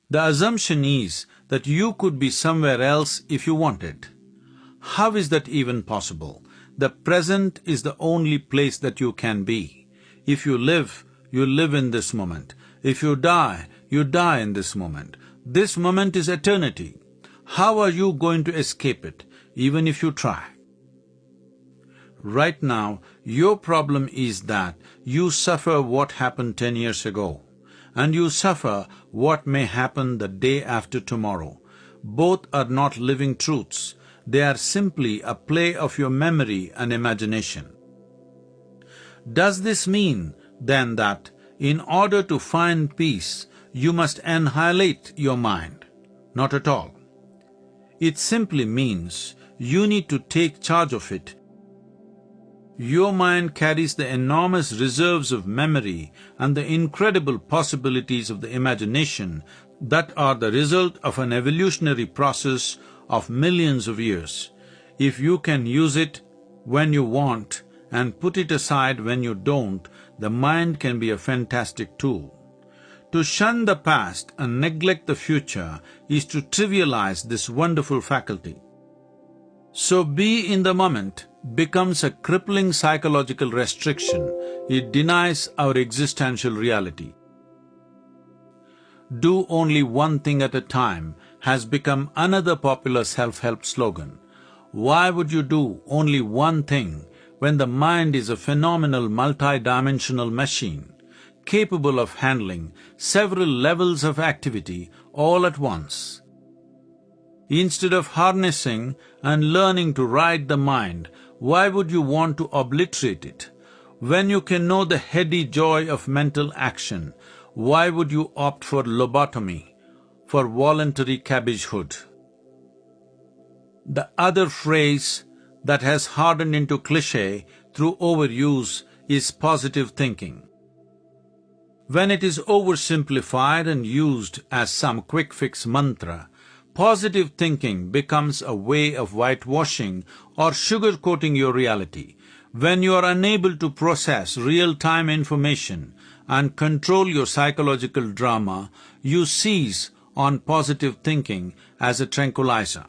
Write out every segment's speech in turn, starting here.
The assumption is that you could be somewhere else if you wanted. How is that even possible? The present is the only place that you can be. If you live in this moment. If you die in this moment. This moment is eternity. How are you going to escape it, even if you try? Right now, your problem is that you suffer what happened 10 years ago, and you suffer what may happen the day after tomorrow. Both are not living truths, they are simply a play of your memory and imagination. Does this mean, then, that in order to find peace, you must annihilate your mind? Not at all. It simply means you need to take charge of it. Your mind carries the enormous reserves of memory and the incredible possibilities of the imagination that are the result of an evolutionary process of millions of years. If you can use it when you want and put it aside when you don't, the mind can be a fantastic tool. To shun the past and neglect the future is to trivialize this wonderful faculty. So be in the moment becomes a crippling psychological restriction. It denies our existential reality. Do only one thing at a time has become another popular self-help slogan. Why would you do only one thing when the mind is a phenomenal multi-dimensional machine, capable of handling several levels of activity all at once? Instead of harnessing and learning to ride the mind, why would you want to obliterate it? When you can know the heady joy of mental action, why would you opt for lobotomy, for voluntary cabbagehood? The other phrase that has hardened into cliché through overuse is positive thinking. When it is oversimplified and used as some quick-fix mantra, positive thinking becomes a way of whitewashing or sugarcoating your reality. When you are unable to process real-time information and control your psychological drama, you seize on positive thinking as a tranquilizer.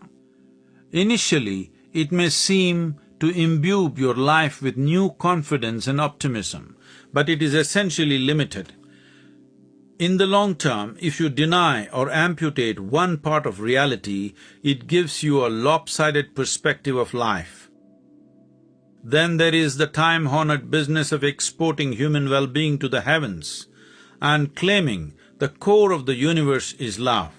Initially, it may seem to imbue your life with new confidence and optimism, but it is essentially limited. In the long term, if you deny or amputate one part of reality, it gives you a lopsided perspective of life. Then there is the time-honored business of exporting human well-being to the heavens and claiming the core of the universe is love.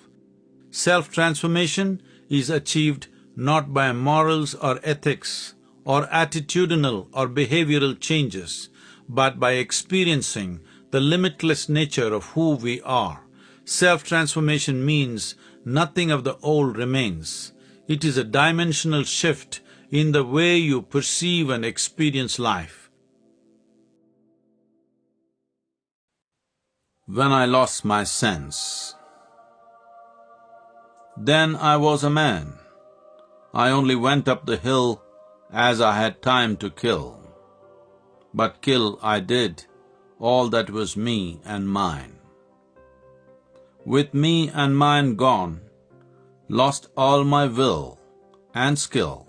Self-transformation is achieved not by morals or ethics or attitudinal or behavioral changes, but by experiencing the limitless nature of who we are. Self-transformation means nothing of the old remains. It is a dimensional shift in the way you perceive and experience life. When I lost my sense, then I was a man. I only went up the hill as I had time to kill. But kill I did all that was me and mine. With me and mine gone, lost all my will and skill.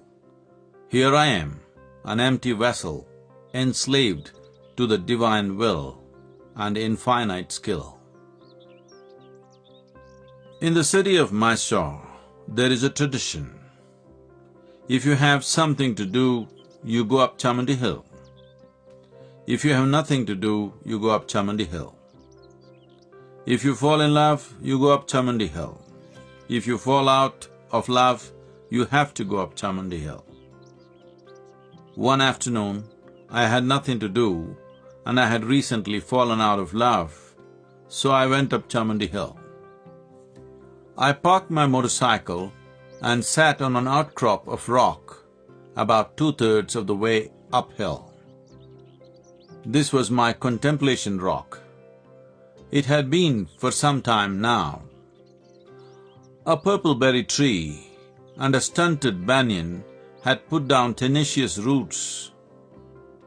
Here I am, an empty vessel, enslaved to the divine will and infinite skill. In the city of Mysore, there is a tradition. If you have something to do, you go up Chamundi Hill. If you have nothing to do, you go up Chamundi Hill. If you fall in love, you go up Chamundi Hill. If you fall out of love, you have to go up Chamundi Hill. One afternoon, I had nothing to do and I had recently fallen out of love, so I went up Chamundi Hill. I parked my motorcycle and sat on an outcrop of rock about 2/3 of the way uphill. This was my contemplation rock. It had been for some time now. A purple berry tree and a stunted banyan had put down tenacious roots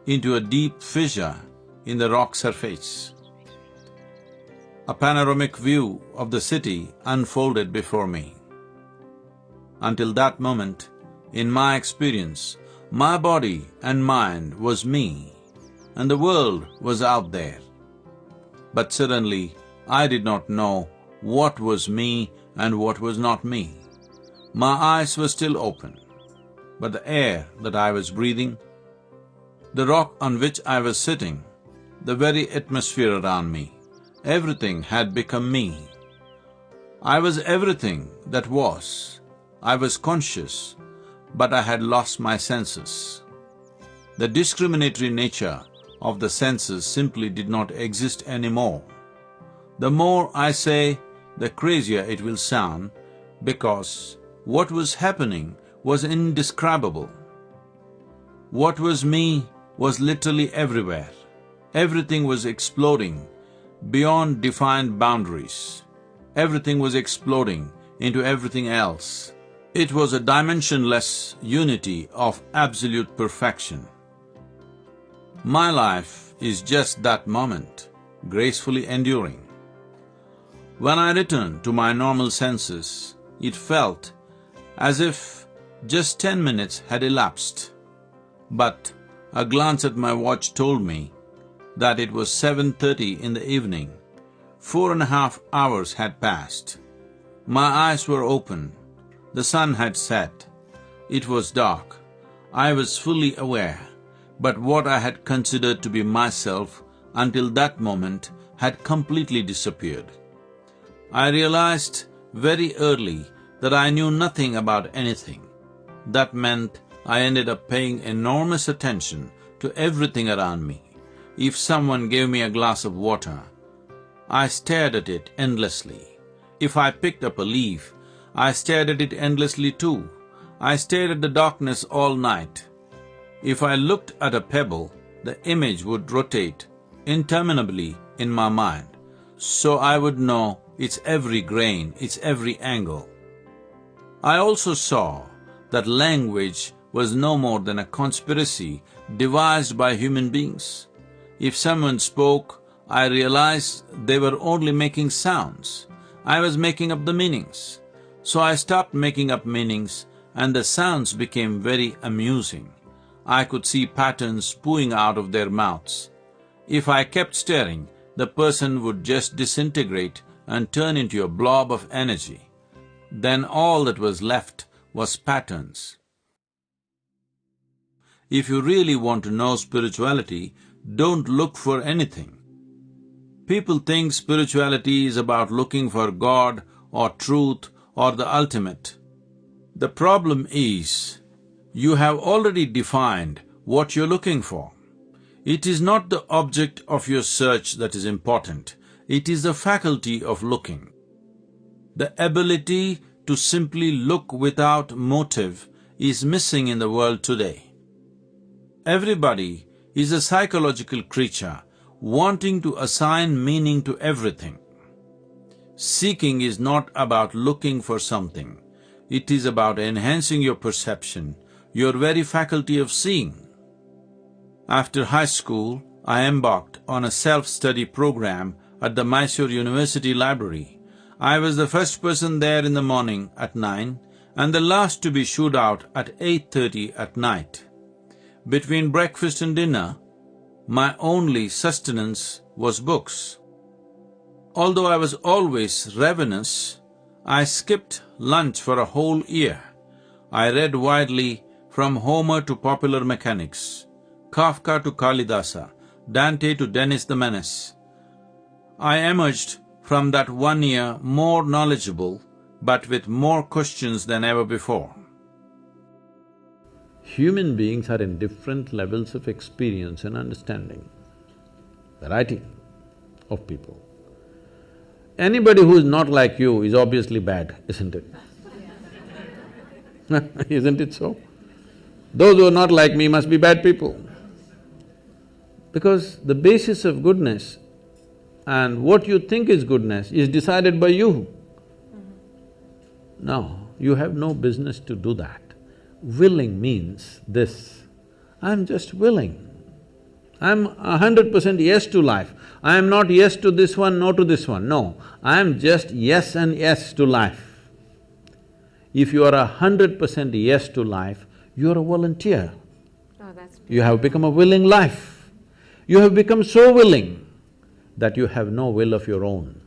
into a deep fissure in the rock surface. A panoramic view of the city unfolded before me. Until that moment, in my experience, my body and mind was me, and the world was out there. But suddenly, I did not know what was me and what was not me. My eyes were still open, but the air that I was breathing, the rock on which I was sitting, the very atmosphere around me, everything had become me. I was everything that was. I was conscious, but I had lost my senses. The discriminatory nature of the senses simply did not exist anymore. The more I say, the crazier it will sound, because what was happening was indescribable. What was me was literally everywhere. Everything was exploding beyond defined boundaries. Everything was exploding into everything else. It was a dimensionless unity of absolute perfection. My life is just that moment, gracefully enduring. When I returned to my normal senses, it felt as if just 10 minutes had elapsed. But a glance at my watch told me that it was 7:30 in the evening. 4.5 hours had passed. My eyes were open. The sun had set. It was dark. I was fully aware, but what I had considered to be myself until that moment had completely disappeared. I realized very early that I knew nothing about anything. That meant I ended up paying enormous attention to everything around me. If someone gave me a glass of water, I stared at it endlessly. If I picked up a leaf, I stared at it endlessly too. I stared at the darkness all night. If I looked at a pebble, the image would rotate interminably in my mind, so I would know its every grain, its every angle. I also saw that language was no more than a conspiracy devised by human beings. If someone spoke, I realized they were only making sounds. I was making up the meanings. So I stopped making up meanings, and the sounds became very amusing. I could see patterns spewing out of their mouths. If I kept staring, the person would just disintegrate and turn into a blob of energy. Then all that was left was patterns. If you really want to know spirituality, don't look for anything. People think spirituality is about looking for God or truth or the ultimate. The problem is, you have already defined what you're looking for. It is not the object of your search that is important, it is the faculty of looking. The ability to simply look without motive is missing in the world today. Everybody is a psychological creature wanting to assign meaning to everything. Seeking is not about looking for something, it is about enhancing your perception, your very faculty of seeing. After high school, I embarked on a self-study program at the Mysore University Library. I was the first person there in the morning at 9 and the last to be shooed out at 8:30 at night. Between breakfast and dinner, my only sustenance was books. Although I was always ravenous, I skipped lunch for a whole year. I read widely from Homer to popular mechanics, Kafka to Kalidasa, Dante to Denis the Menace. I emerged from that 1 year more knowledgeable, but with more questions than ever before. Human beings are in different levels of experience and understanding, variety of people. Anybody who is not like you is obviously bad, isn't it? Isn't it so? Those who are not like me must be bad people. Because the basis of goodness and what you think is goodness is decided by you. No, you have no business to do that. Willing means this, I'm just willing. I'm 100% yes to life. I am not yes to this one, no to this one, no. I am just yes and yes to life. If you are 100% yes to life, you are a volunteer. Oh, that's beautiful. You have become a willing life. You have become so willing that you have no will of your own.